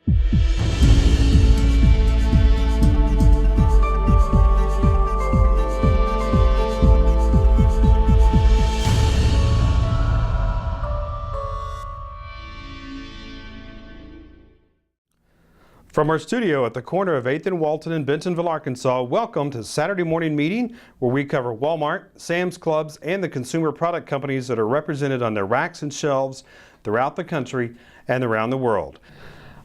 From our studio at the corner of 8th and Walton in Bentonville, Arkansas, welcome to Saturday Morning Meeting, where we cover Walmart, Sam's Clubs, and the consumer product companies that are represented on their racks and shelves throughout the country and around the world.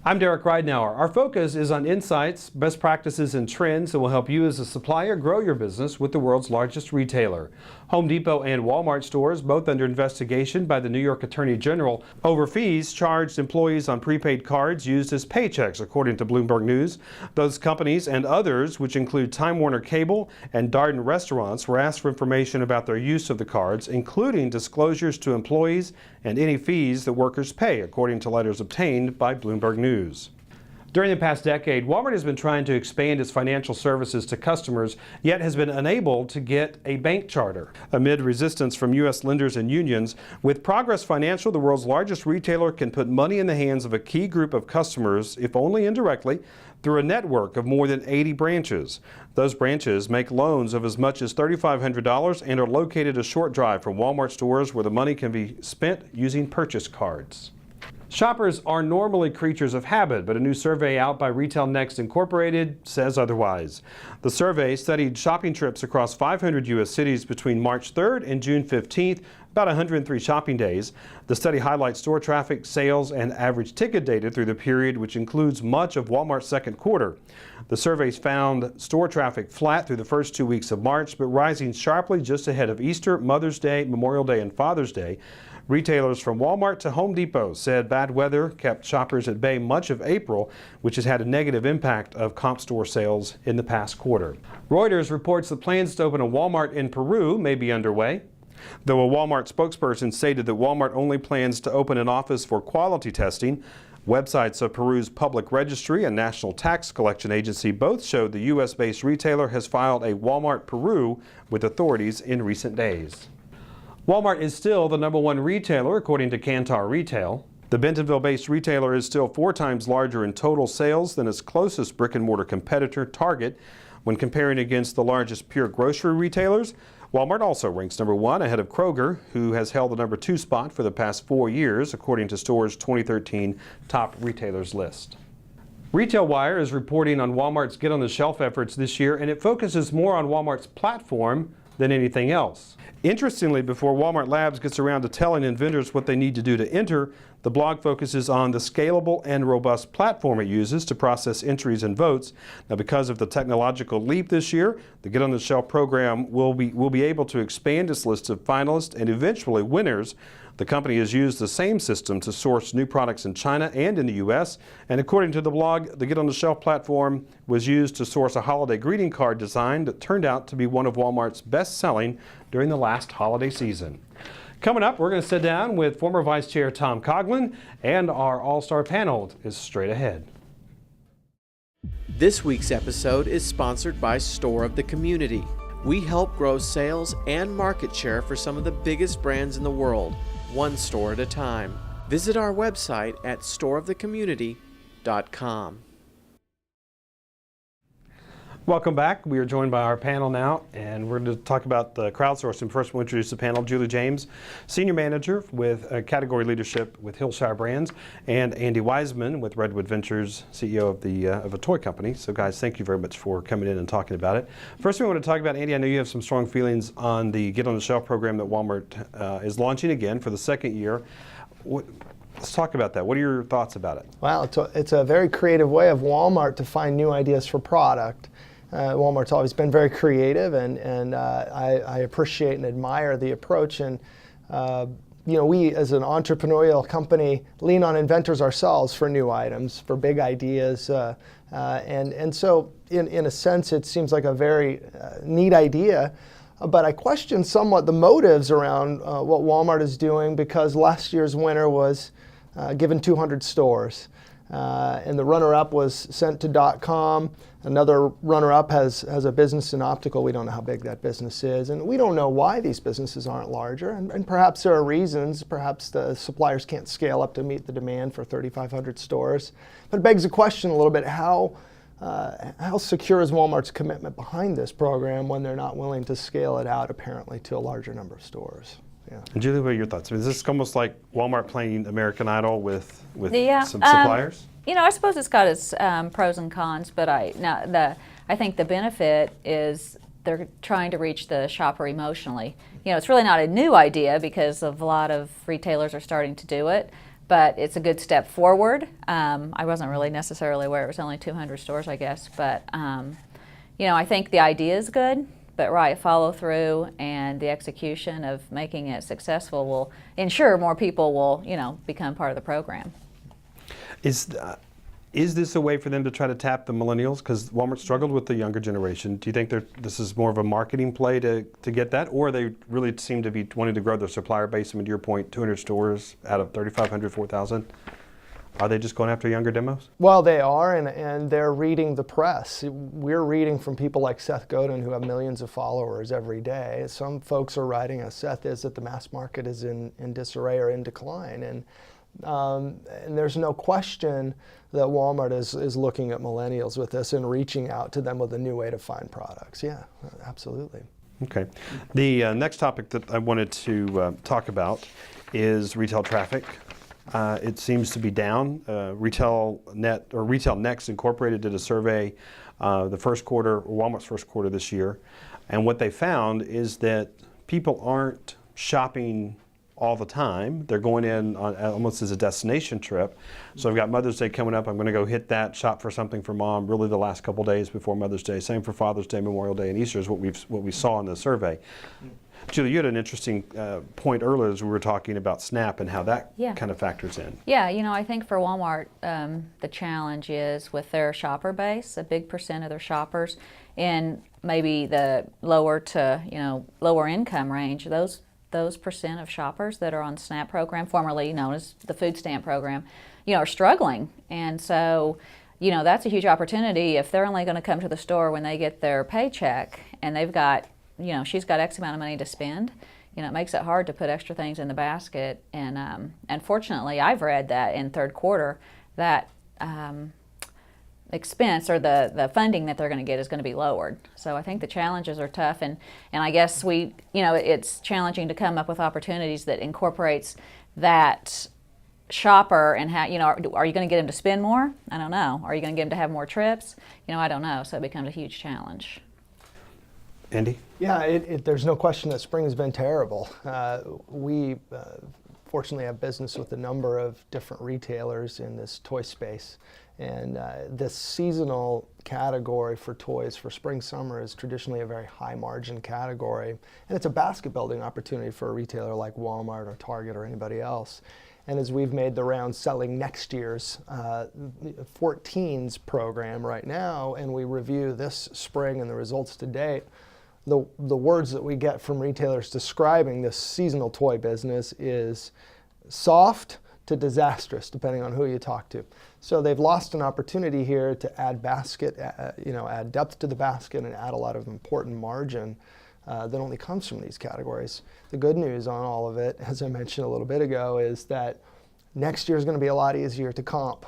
I'm Derek Ridenauer. Our focus is on insights, best practices, and trends that will help you as a supplier grow your business with the world's largest retailer. Home Depot and Walmart stores, both under investigation by the New York Attorney General over fees charged employees on prepaid cards used as paychecks, according to Bloomberg News. Those companies and others, which include Time Warner Cable and Darden Restaurants, were asked for information about their use of the cards, including disclosures to employees and any fees that workers pay, according to letters obtained by Bloomberg News. During the past decade, Walmart has been trying to expand its financial services to customers, yet has been unable to get a bank charter. Amid resistance from U.S. lenders and unions, with Progress Financial, the world's largest retailer can put money in the hands of a key group of customers, if only indirectly, through a network of more than 80 branches. Those branches make loans of as much as $3,500 and are located a short drive from Walmart stores where the money can be spent using purchase cards. Shoppers are normally creatures of habit, but a new survey out by Retail Next Incorporated says otherwise. The survey studied shopping trips across 500 U.S. cities between March 3rd and June 15th, about 103 shopping days. The study highlights store traffic, sales, and average ticket data through the period, which includes much of Walmart's second quarter. The surveys found store traffic flat through the first 2 weeks of March, but rising sharply just ahead of Easter, Mother's Day, Memorial Day, and Father's Day. Retailers from Walmart to Home Depot said bad weather kept shoppers at bay much of April, which has had a negative impact of comp store sales in the past quarter. Reuters reports the plans to open a Walmart in Peru may be underway. Though a Walmart spokesperson stated that Walmart only plans to open an office for quality testing, websites of Peru's public registry and National Tax Collection Agency both showed the U.S.-based retailer has filed a Walmart Peru with authorities in recent days. Walmart is still the #1 retailer, according to Kantar Retail. The Bentonville-based retailer is still 4 times larger in total sales than its closest brick-and-mortar competitor, Target. When comparing against the largest pure grocery retailers, Walmart also ranks #1 ahead of Kroger, who has held the #2 spot for the past 4 years, according to Store's 2013 Top Retailers list. Retail Wire is reporting on Walmart's Get on the Shelf efforts this year, and it focuses more on Walmart's platform than anything else. Interestingly, before Walmart Labs gets around to telling vendors what they need to do to enter, the blog focuses on the scalable and robust platform it uses to process entries and votes. Now, because of the technological leap this year, the Get on the Shelf program will be able to expand its list of finalists and eventually winners. The company has used the same system to source new products in China and in the U.S., and according to the blog, the Get on the Shelf platform was used to source a holiday greeting card design that turned out to be one of Walmart's best-selling during the last holiday season. Coming up, we're going to sit down with former Vice Chair Tom Coughlin, and our all-star panel is straight ahead. This week's episode is sponsored by Store of the Community. We help grow sales and market share for some of the biggest brands in the world, one store at a time. Visit our website at storeofthecommunity.com. Welcome back. We are joined by our panel now, and we're going to talk about the crowdsourcing. First, we'll introduce the panel. Julie James, Senior Manager with Category Leadership with Hillshire Brands, and Andy Wiseman with Redwood Ventures, CEO of a toy company. So guys, thank you very much for coming in and talking about it. First, we want to talk about, Andy, I know you have some strong feelings on the Get on the Shelf program that Walmart is launching again for the second year. Let's talk about that. What are your thoughts about it? Well, it's a very creative way of Walmart to find new ideas for product. Walmart's always been very creative, and I appreciate and admire the approach. And we as an entrepreneurial company lean on inventors ourselves for new items, for big ideas, and so in a sense it seems like a very neat idea. But I question somewhat the motives around what Walmart is doing, because last year's winner was given 200 stores. And the runner-up was sent to .com. Another runner-up has a business in optical. We don't know how big that business is, and we don't know why these businesses aren't larger. And perhaps there are reasons. Perhaps the suppliers can't scale up to meet the demand for 3,500 stores. But it begs the question a little bit: how secure is Walmart's commitment behind this program when they're not willing to scale it out, apparently, to a larger number of stores? Yeah. And Julie, what are your thoughts? I mean, is this almost like Walmart playing American Idol with Yeah, some suppliers? I suppose it's got its pros and cons, but I think the benefit is they're trying to reach the shopper emotionally. It's really not a new idea because of a lot of retailers are starting to do it, but it's a good step forward. I wasn't really necessarily aware it was only 200 stores, I guess, but I think the idea is good. But right, follow through and the execution of making it successful will ensure more people will, become part of the program. Is this a way for them to try to tap the millennials? Because Walmart struggled with the younger generation. Do you think this is more of a marketing play to get that? Or they really seem to be wanting to grow their supplier base? I mean, to your point, 200 stores out of 3,500, 4,000. Are they just going after younger demos? Well, they are, and they're reading the press. We're reading from people like Seth Godin, who have millions of followers every day. Some folks are writing, as Seth is, that the mass market is in disarray or in decline. And there's no question that Walmart is looking at millennials with this and reaching out to them with a new way to find products. Yeah, absolutely. Okay. The next topic that I wanted to talk about is retail traffic. It seems to be down. Retail Next Incorporated did a survey Walmart's first quarter this year, and what they found is that people aren't shopping all the time. They're going in on almost as a destination trip. So I've got Mother's Day coming up. I'm going to go hit that, shop for something for Mom, really the last couple days before Mother's Day. Same for Father's Day, Memorial Day, and Easter is what we saw in the survey. Julie, you had an interesting point earlier as we were talking about SNAP and how that kind of factors in. Yeah, I think for Walmart, the challenge is with their shopper base, a big percent of their shoppers in maybe the lower to lower income range. Those percent of shoppers that are on SNAP program, formerly known as the food stamp program, are struggling, and so that's a huge opportunity if they're only going to come to the store when they get their paycheck and they've got. She's got X amount of money to spend. It makes it hard to put extra things in the basket. And fortunately, I've read that in third quarter, that expense or the funding that they're going to get is going to be lowered. So I think the challenges are tough. And I guess it's challenging to come up with opportunities that incorporates that shopper and how, are you going to get them to spend more? I don't know. Are you going to get them to have more trips? I don't know. So it becomes a huge challenge. Andy? Yeah, there's no question that spring has been terrible. We fortunately have business with a number of different retailers in this toy space. And this seasonal category for toys for spring, summer is traditionally a very high margin category. And it's a basket building opportunity for a retailer like Walmart or Target or anybody else. And as we've made the round selling next year's 14s program right now, and we review this spring and the results to date, the words that we get from retailers describing this seasonal toy business is soft to disastrous, depending on who you talk to. So they've lost an opportunity here to add add depth to the basket and add a lot of important margin that only comes from these categories. The good news on all of it, as I mentioned a little bit ago, is that next year is going to be a lot easier to comp.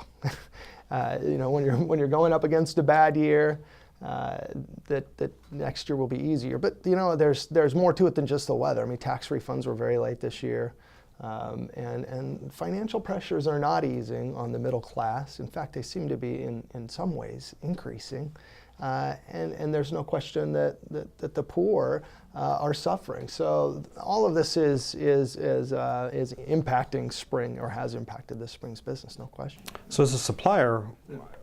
When you're going up against a bad year, that next year will be easier. But there's more to it than just the weather. I mean, tax refunds were very late this year, and financial pressures are not easing on the middle class. In fact, they seem to be in some ways increasing. And there's no question that the poor are suffering. So all of this is impacting spring, or has impacted this spring's business, no question. So as a supplier,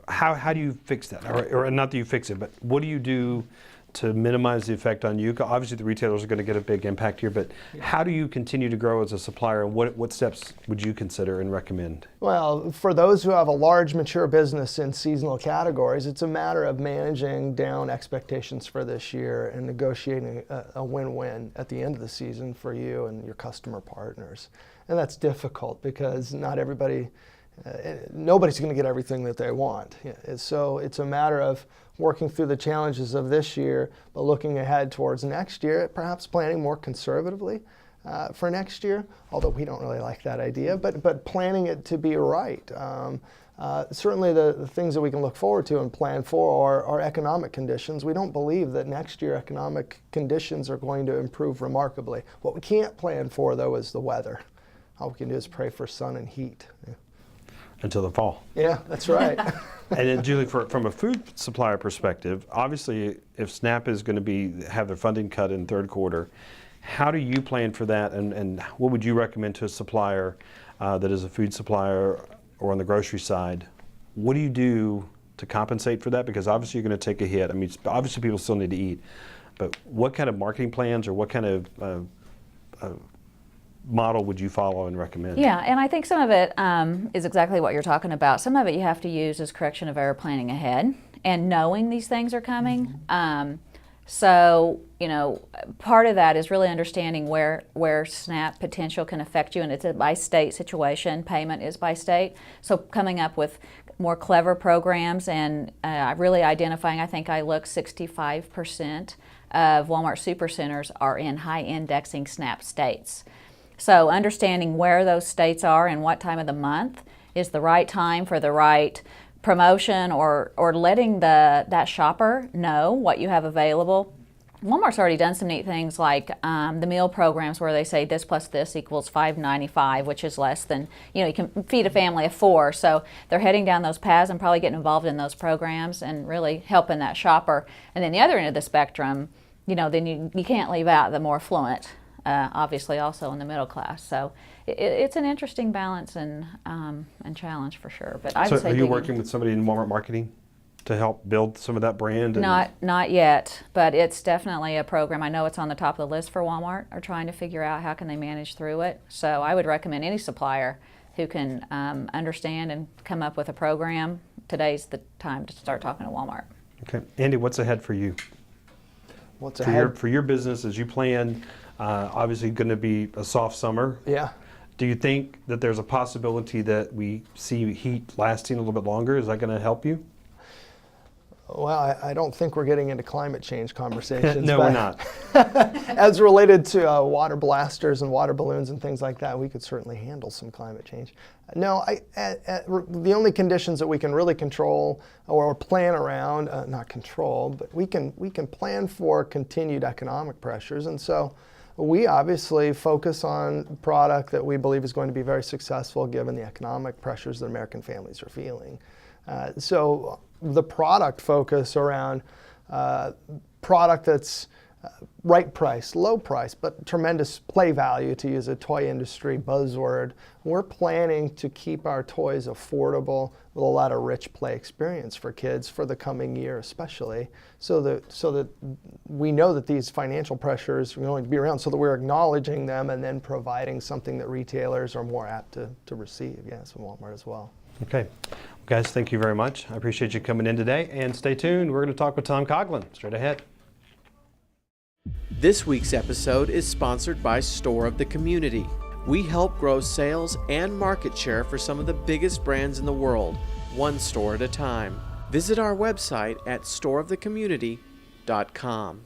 how do you fix that? Or not that you fix it, but what do you do to minimize the effect on you? Obviously the retailers are going to get a big impact here, but how do you continue to grow as a supplier, and what steps would you consider and recommend? Well, for those who have a large mature business in seasonal categories, it's a matter of managing down expectations for this year and negotiating a win-win at the end of the season for you and your customer partners. And that's difficult because not everybody nobody's going to get everything that they want. So it's a matter of working through the challenges of this year, but looking ahead towards next year, perhaps planning more conservatively for next year, although we don't really like that idea, but planning it to be right. Certainly the things that we can look forward to and plan for are economic conditions. We don't believe that next year economic conditions are going to improve remarkably. What we can't plan for, though, is the weather. All we can do is pray for sun and heat. Yeah. Until the fall. Yeah, that's right. And then, Julie, from a food supplier perspective, obviously, if SNAP is going to have their funding cut in third quarter, how do you plan for that, and what would you recommend to a supplier that is a food supplier or on the grocery side? What do you do to compensate for that? Because obviously you're going to take a hit. I mean, obviously people still need to eat, but what kind of marketing plans or what kind of model would you follow and recommend? Yeah, and I think some of it is exactly what you're talking about. Some of it you have to use as correction of error planning ahead and knowing these things are coming. So, part of that is really understanding where SNAP potential can affect you, and it's a by state situation. Payment is by state. So coming up with more clever programs and really identifying, I think I look 65% of Walmart Supercenters are in high indexing SNAP states. So understanding where those states are and what time of the month is the right time for the right promotion, or letting that shopper know what you have available. Walmart's already done some neat things like the meal programs where they say this plus this equals $5.95, which is less than, you can feed a family of 4. So they're heading down those paths and probably getting involved in those programs and really helping that shopper. And then the other end of the spectrum, then you can't leave out the more affluent, obviously also in the middle class. So it's an interesting balance and challenge for sure. But I would say, are you working with somebody in Walmart marketing to help build some of that brand? Not yet, but it's definitely a program. I know it's on the top of the list for Walmart, are trying to figure out how can they manage through it. So I would recommend any supplier who can understand and come up with a program. Today's the time to start talking to Walmart. Okay, Andy, what's ahead for you? What's ahead? For your business as you plan? Obviously going to be a soft summer. Yeah. Do you think that there's a possibility that we see heat lasting a little bit longer? Is that going to help you? Well, I don't think we're getting into climate change conversations. No, we're not. As related to water blasters and water balloons and things like that, we could certainly handle some climate change. No, the only conditions that we can really control or plan around, not control, but we can plan for continued economic pressures. And so we obviously focus on product that we believe is going to be very successful given the economic pressures that American families are feeling. So the product focus around product that's right price, low price, but tremendous play value, to use a toy industry buzzword. We're planning to keep our toys affordable with a lot of rich play experience for kids for the coming year especially, so that we know that these financial pressures are going to be around, so that we're acknowledging them and then providing something that retailers are more apt to receive. Yes, in Walmart as well. Okay. Guys, thank you very much. I appreciate you coming in today, and stay tuned. We're going to talk with Tom Coughlin straight ahead. This week's episode is sponsored by Store of the Community. We help grow sales and market share for some of the biggest brands in the world, one store at a time. Visit our website at storeofthecommunity.com.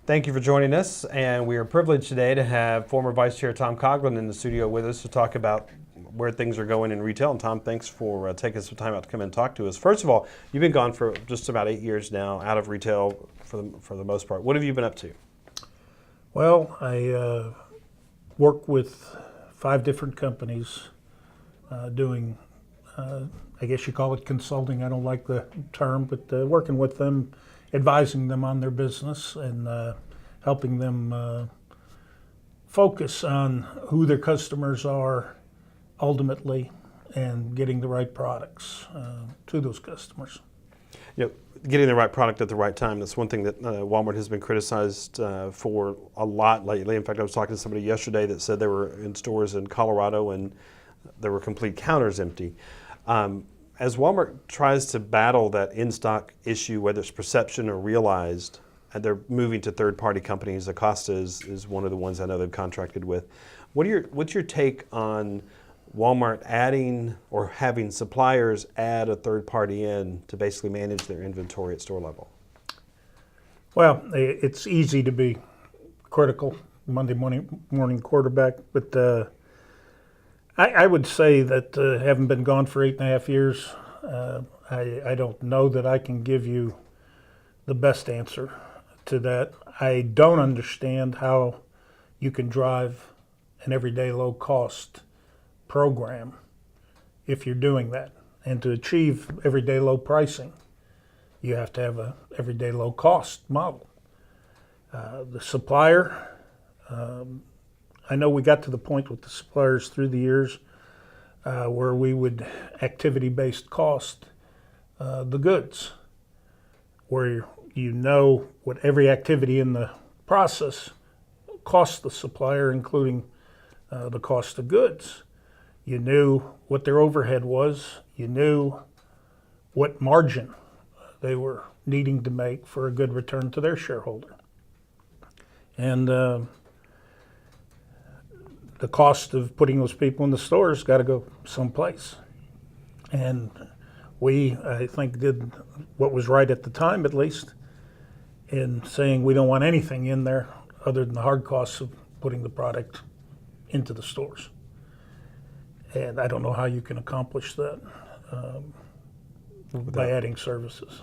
Thank you for joining us, and we are privileged today to have former Vice Chair Tom Coughlin in the studio with us to talk about where things are going in retail. And Tom, thanks for taking some time out to come and talk to us. First of all, you've been gone for just about 8 years now, out of retail for the most part. What have you been up to? Well, I work with 5 different companies doing, I guess you call it consulting. I don't like the term, but working with them, advising them on their business and helping them focus on who their customers are ultimately and getting the right products to those customers. Getting the right product at the right time, that's one thing that Walmart has been criticized for a lot lately. In fact, I was talking to somebody yesterday that said they were in stores in Colorado and there were complete counters empty. As Walmart tries to battle that in-stock issue, whether it's perception or realized, and they're moving to third-party companies, Acosta is one of the ones I know they've contracted with. What's your take on Walmart adding or having suppliers add a third party in to basically manage their inventory at store level? Well, it's easy to be critical, Monday morning quarterback, but I would say that having been gone for 8.5 years, I don't know that I can give you the best answer to that. I don't understand how you can drive an everyday low cost program if you're doing that. And to achieve everyday low pricing, you have to have a everyday low cost model. The supplier, I know we got to the point with the suppliers through the years where we would activity-based cost the goods, where you know what every activity in the process costs the supplier, including the cost of goods. You knew what their overhead was. You knew what margin they were needing to make for a good return to their shareholder. And the cost of putting those people in the stores got to go someplace. And we, I think, did what was right at the time, at least, in saying we don't want anything in there other than the hard costs of putting the product into the stores. And I don't know how you can accomplish that by adding services.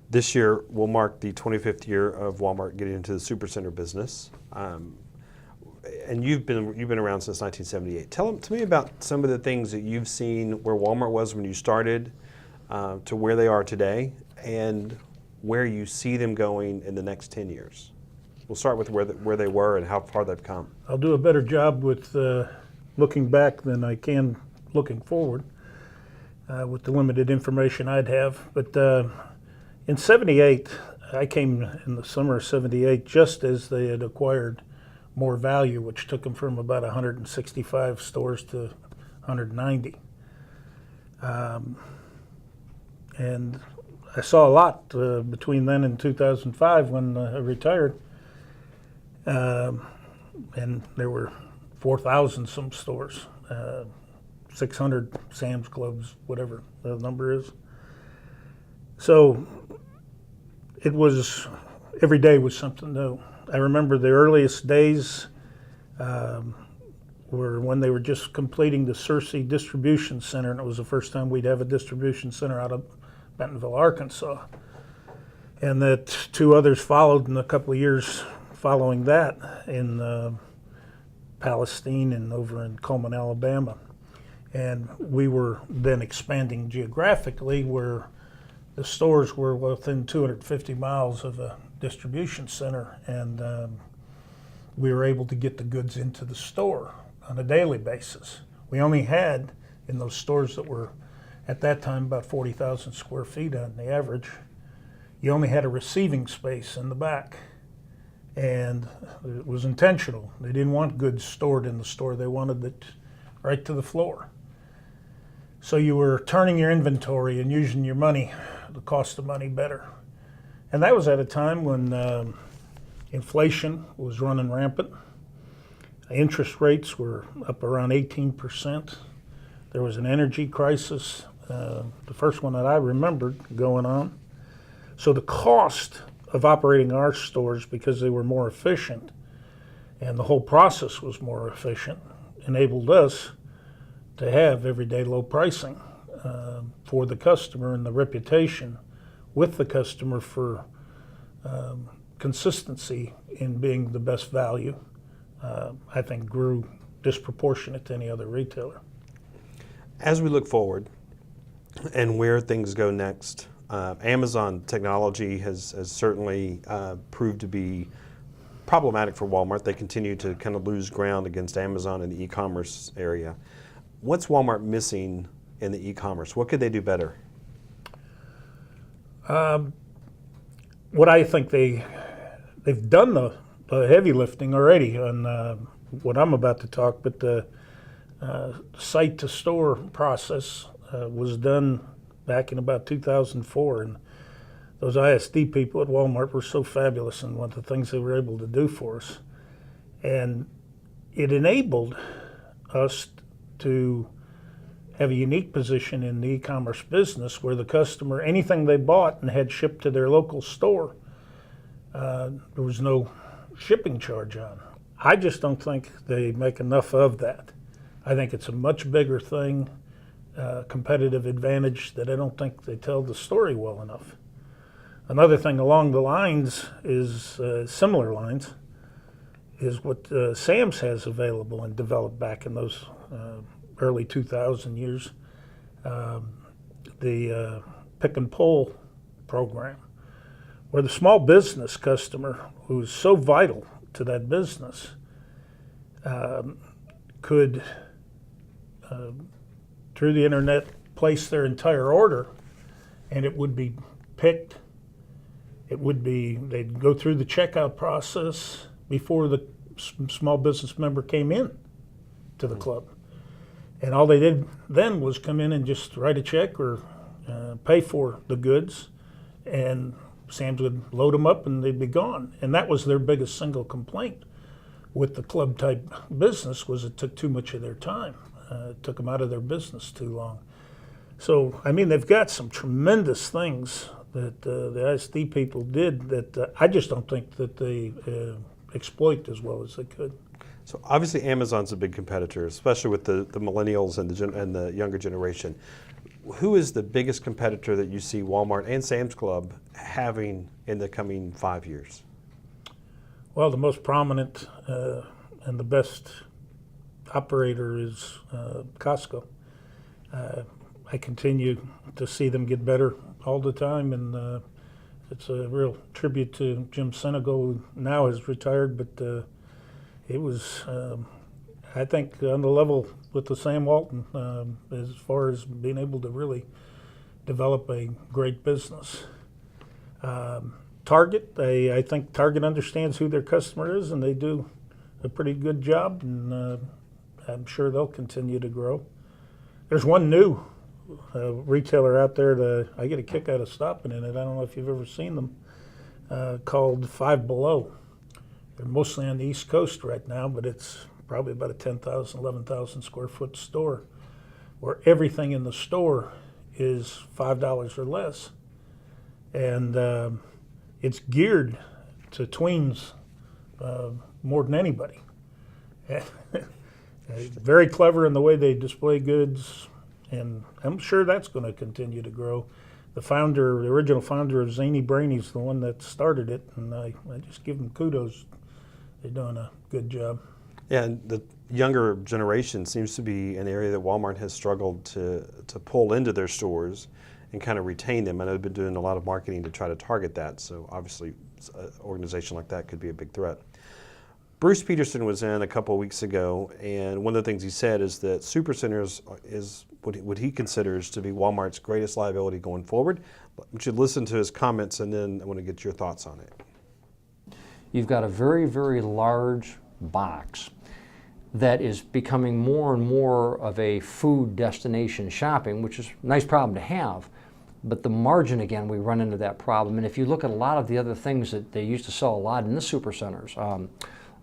This year will mark the 25th year of Walmart getting into the Supercenter business. And you've been around since 1978. Tell me about some of the things that you've seen where Walmart was when you started to where they are today, and where you see them going in the next 10 years. We'll start with where they were and how far they've come. I'll do a better job with looking back than I can looking forward with the limited information I'd have. But in 78, I came in the summer of 78 just as they had acquired More Value, which took them from about 165 stores to 190. And I saw a lot between then and 2005 when I retired. And there were 4,000 some stores, 600 Sam's Clubs, whatever the number is. So it was, every day was something new. I remember the earliest days were when they were just completing the Searcy Distribution Center, and it was the first time we'd have a distribution center out of Bentonville, Arkansas. And that two others followed in a couple of years following that in Palestine and over in Coleman, Alabama. And we were then expanding geographically where the stores were within 250 miles of a distribution center, and we were able to get the goods into the store on a daily basis. We only had, in those stores that were at that time about 40,000 square feet on the average, you only had a receiving space in the back. And it was intentional. They didn't want goods stored in the store. They wanted it right to the floor. So you were turning your inventory and using your money, the cost of money, better. And that was at a time when inflation was running rampant. Interest rates were up around 18%. There was an energy crisis, the first one that I remembered going on. So the cost of operating our stores, because they were more efficient and the whole process was more efficient, enabled us to have everyday low pricing for the customer, and the reputation with the customer for consistency in being the best value, I think grew disproportionate to any other retailer. As we look forward and where things go next, Amazon technology has certainly proved to be problematic for Walmart. They continue to kind of lose ground against Amazon in the e-commerce area. What's Walmart missing in the e-commerce? What could they do better? What I think they've done the heavy lifting already on what I'm about to talk, but the site to store process was done back in about 2004, and those ISD people at Walmart were so fabulous in one of the things they were able to do for us. And it enabled us to have a unique position in the e-commerce business where the customer, anything they bought and had shipped to their local store, there was no shipping charge on. I just don't think they make enough of that. I think it's a much bigger thing, competitive advantage that I don't think they tell the story well enough. Another thing along the lines is, similar lines, is what Sam's has available and developed back in those early 2000 years, the pick and pull program, where the small business customer, who is so vital to that business, could, through the internet, place their entire order, and it would be picked. It would be, they'd go through the checkout process before the small business member came in to the club. And all they did then was come in and just write a check or pay for the goods, and Sam's would load them up and they'd be gone. And that was their biggest single complaint with the club type business, was it took too much of their time. It took them out of their business too long. So, I mean, they've got some tremendous things that the ISD people did that I just don't think that they exploit as well as they could. So obviously Amazon's a big competitor, especially with the millennials and the younger generation. Who is the biggest competitor that you see Walmart and Sam's Club having in the coming 5 years? Well, the most prominent and the best operator is Costco. I continue to see them get better all the time, and it's a real tribute to Jim Senegal, who now has retired, but it was, I think, on the level with the Sam Walton as far as being able to really develop a great business. Target, I think Target understands who their customer is, and they do a pretty good job, and I'm sure they'll continue to grow. There's one new retailer out there that I get a kick out of stopping in it. I don't know if you've ever seen them, called Five Below. They're mostly on the East Coast right now, but it's probably about a 10,000, 11,000 square foot store where everything in the store is $5 or less. And it's geared to tweens more than anybody. Very clever in the way they display goods, and I'm sure that's going to continue to grow. The founder, the original founder of Zany Brainy's the one that started it, and I just give them kudos. They're doing a good job. Yeah, and the younger generation seems to be an area that Walmart has struggled to pull into their stores and kind of retain them. And I've been doing a lot of marketing to try to target that, so obviously an organization like that could be a big threat. Bruce Peterson was in a couple of weeks ago, and one of the things he said is that Supercenters is what he considers to be Walmart's greatest liability going forward. We should listen to his comments, and then I want to get your thoughts on it. You've got a very, very large box that is becoming more and more of a food destination shopping, which is a nice problem to have. But the margin, again, we run into that problem. And if you look at a lot of the other things that they used to sell a lot in the supercenters,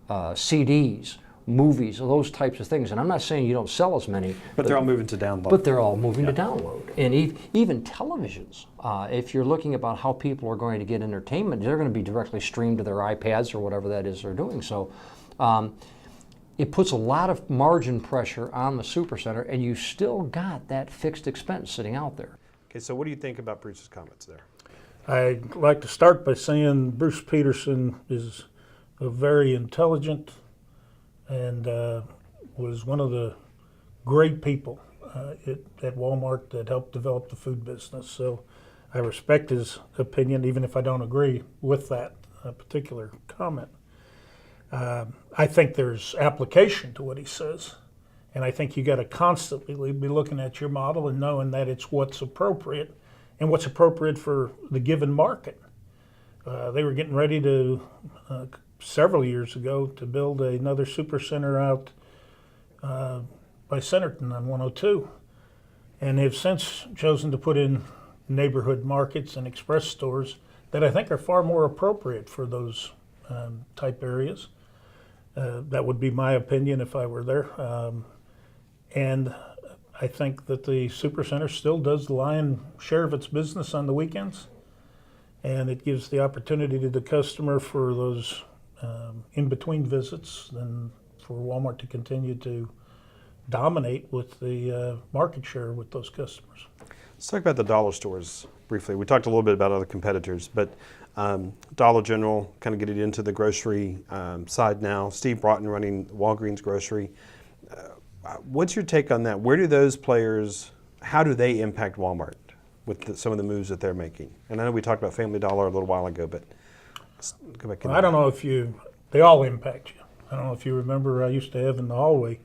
CDs, movies, those types of things. And I'm not saying you don't sell as many. But they're all moving to download. But they're all moving to download. And even televisions, if you're looking about how people are going to get entertainment, they're going to be directly streamed to their iPads or whatever that is they're doing. So it puts a lot of margin pressure on the supercenter, and you still got that fixed expense sitting out there. Okay, so what do you think about Bruce's comments there? I'd like to start by saying Bruce Peterson is a very intelligent and was one of the great people at Walmart that helped develop the food business. So I respect his opinion, even if I don't agree with that particular comment. I think there's application to what he says, and I think you got to constantly be looking at your model and knowing that it's what's appropriate and what's appropriate for the given market. They were getting ready to several years ago to build another supercenter out by Centerton on 102, and they've since chosen to put in neighborhood markets and express stores that I think are far more appropriate for those type areas. That would be my opinion if I were there. And I think that the Supercenter still does the lion's share of its business on the weekends. And it gives the opportunity to the customer for those in-between visits and for Walmart to continue to dominate with the market share with those customers. Let's talk about the dollar stores briefly. We talked a little bit about other competitors, but Dollar General kind of getting into the grocery side now. Steve Broughton running Walgreens grocery. What's your take on that? Where do those players, how do they impact Walmart with some of the moves that they're making? And I know we talked about Family Dollar a little while ago, but let's go back. Well, I don't know if they all impact you. I don't know if you remember, I used to have in the hallway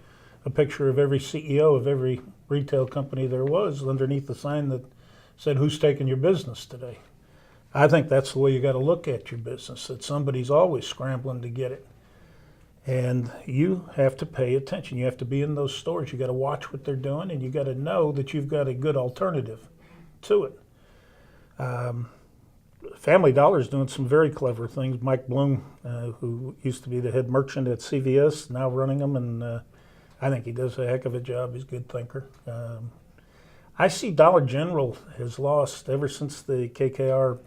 a picture of every CEO of every retail company there was underneath the sign that said, "Who's taking your business today?" I think that's the way you got to look at your business, that somebody's always scrambling to get it. And you have to pay attention. You have to be in those stores. You got to watch what they're doing, and you got to know that you've got a good alternative to it. Family Dollar is doing some very clever things. Mike Bloom, who used to be the head merchant at CVS, now running them, and I think he does a heck of a job. He's a good thinker. I see Dollar General has lost, ever since the KKR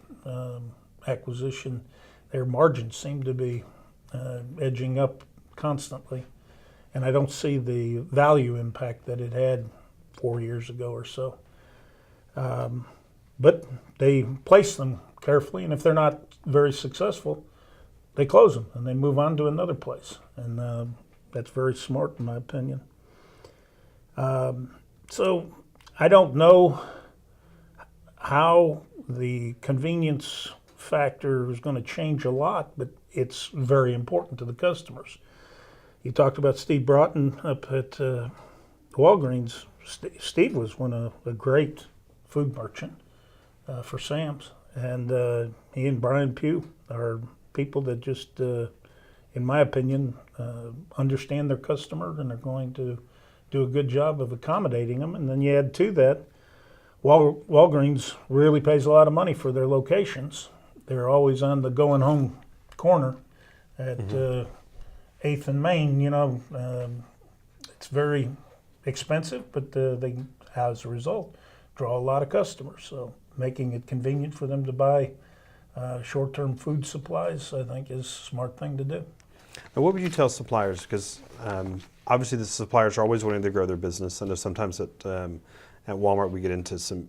acquisition, their margins seem to be edging up constantly. And I don't see the value impact that it had 4 years ago or so. But they place them carefully, and if they're not very successful, they close them and they move on to another place. And that's very smart, in my opinion. So I don't know how the convenience factor is going to change a lot, but it's very important to the customers. You talked about Steve Broughton up at Walgreens. Steve was a great food merchant for Sam's, and he and Brian Pugh are people that just, in my opinion, understand their customer, and they're going to do a good job of accommodating them. And then you add to that, Walgreens really pays a lot of money for their locations. They're always on the going home corner at 8th and Main. It's very expensive, but they, as a result, draw a lot of customers. So making it convenient for them to buy short-term food supplies, I think, is a smart thing to do. And what would you tell suppliers? Because obviously the suppliers are always wanting to grow their business. I know sometimes at Walmart we get into some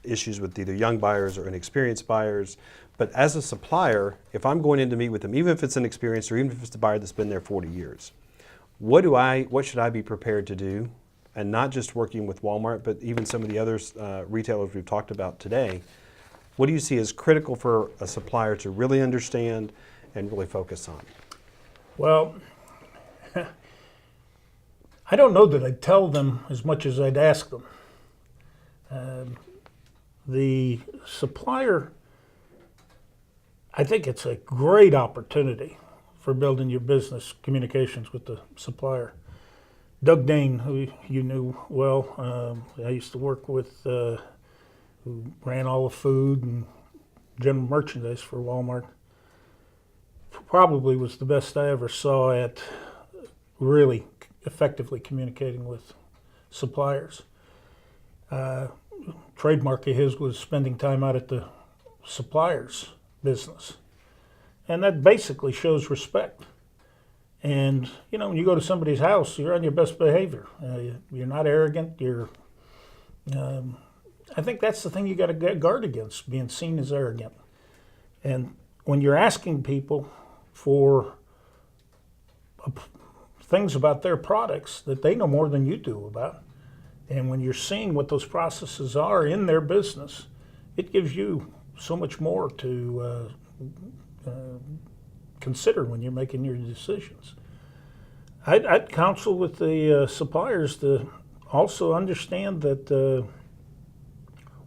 issues with either young buyers or inexperienced buyers. But as a supplier, if I'm going in to meet with them, even if it's inexperienced or even if it's the buyer that's been there 40 years, what should I be prepared to do? And not just working with Walmart, but even some of the other retailers we've talked about today. What do you see as critical for a supplier to really understand and really focus on? Well, I don't know that I'd tell them as much as I'd ask them. The supplier, I think it's a great opportunity for building your business communications with the supplier. Doug Dane, who you knew well, I used to work with, who ran all the food and general merchandise for Walmart, probably was the best I ever saw at really effectively communicating with suppliers. Trademark of his was spending time out at the supplier's business. And that basically shows respect. And, when you go to somebody's house, you're on your best behavior. You're not arrogant. I think that's the thing you got to guard against, being seen as arrogant. And when you're asking people for things about their products that they know more than you do about, and when you're seeing what those processes are in their business, it gives you so much more to consider when you're making your decisions. I'd counsel with the suppliers to also understand that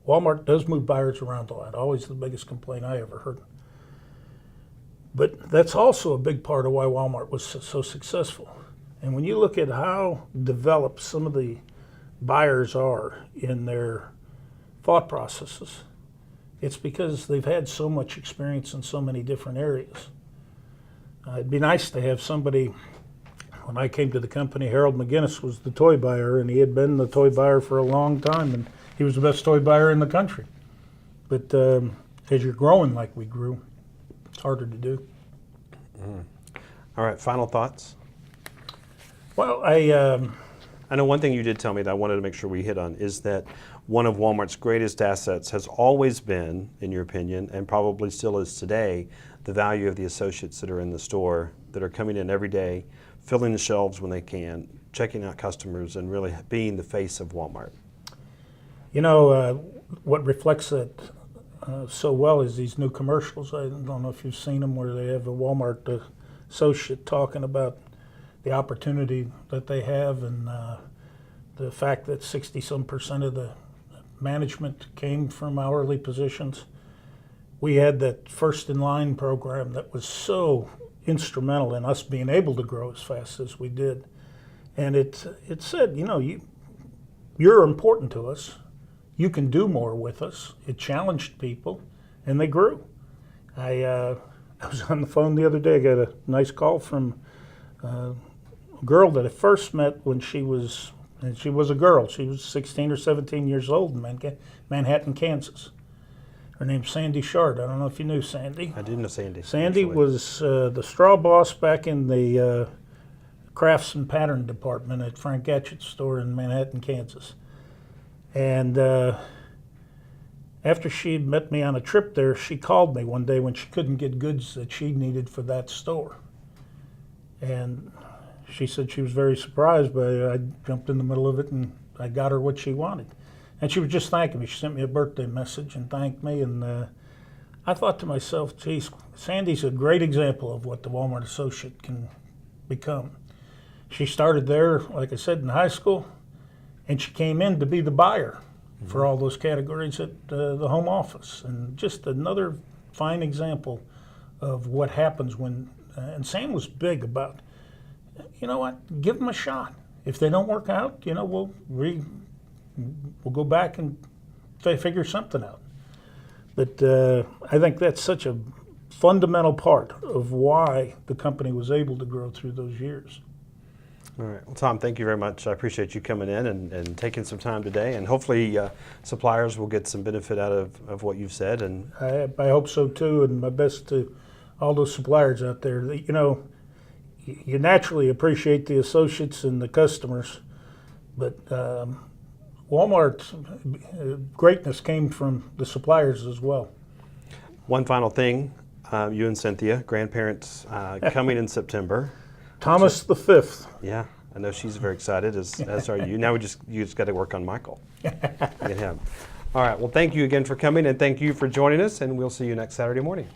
Walmart does move buyers around a lot. Always the biggest complaint I ever heard. But that's also a big part of why Walmart was so successful. And when you look at how developed some of the buyers are in their thought processes, it's because they've had so much experience in so many different areas. It'd be nice to have somebody when I came to the company, Harold McGinnis was the toy buyer, and he had been the toy buyer for a long time, and he was the best toy buyer in the country. But as you're growing like we grew, it's harder to do. All right, final thoughts? Well, I know one thing you did tell me that I wanted to make sure we hit on is that one of Walmart's greatest assets has always been, in your opinion, and probably still is today, the value of the associates that are in the store, that are coming in every day, filling the shelves when they can, checking out customers, and really being the face of Walmart. You know, what reflects that so well is these new commercials. I don't know if you've seen them, where they have a Walmart associate talking about the opportunity that they have, and the fact that 60-some% of the management came from hourly positions. We had that First in Line program that was so instrumental in us being able to grow as fast as we did. And it said, you know, you're important to us. You can do more with us. It challenged people, and they grew. I was on the phone the other day. I got a nice call from a girl that I first met when she was a girl. She was 16 or 17 years old in Manhattan, Kansas. Her name's Sandy Shard. I don't know if you knew Sandy. I did know Sandy. Sandy actually. was the straw boss back in the crafts and pattern department at Frank Gatchett's store in Manhattan, Kansas. And after she met me on a trip there, she called me one day when she couldn't get goods that she needed for that store. And she said she was very surprised, but I jumped in the middle of it and I got her what she wanted. And she was just thanking me. She sent me a birthday message and thanked me. And I thought to myself, geez, Sandy's a great example of what the Walmart associate can become. She started there, like I said, in high school, and she came in to be the buyer for all those categories at the home office. And just another fine example of what happens when, and Sam was big about, you know what, give them a shot. If they don't work out, you know, we'll go back and figure something out. But I think that's such a fundamental part of why the company was able to grow through those years. All right. Well, Tom, thank you very much. I appreciate you coming in and taking some time today. And hopefully suppliers will get some benefit out of what you've said. And I hope so too, and my best to all those suppliers out there. You know, you naturally appreciate the associates and the customers, but Walmart's greatness came from the suppliers as well. one final thing, you and Cynthia, grandparents coming in September. Thomas the Fifth. Yeah, I know she's very excited, as are you. Now you just got to work on Michael. Get him. All right, well, thank you again for coming, and thank you for joining us, and we'll see you next Saturday morning.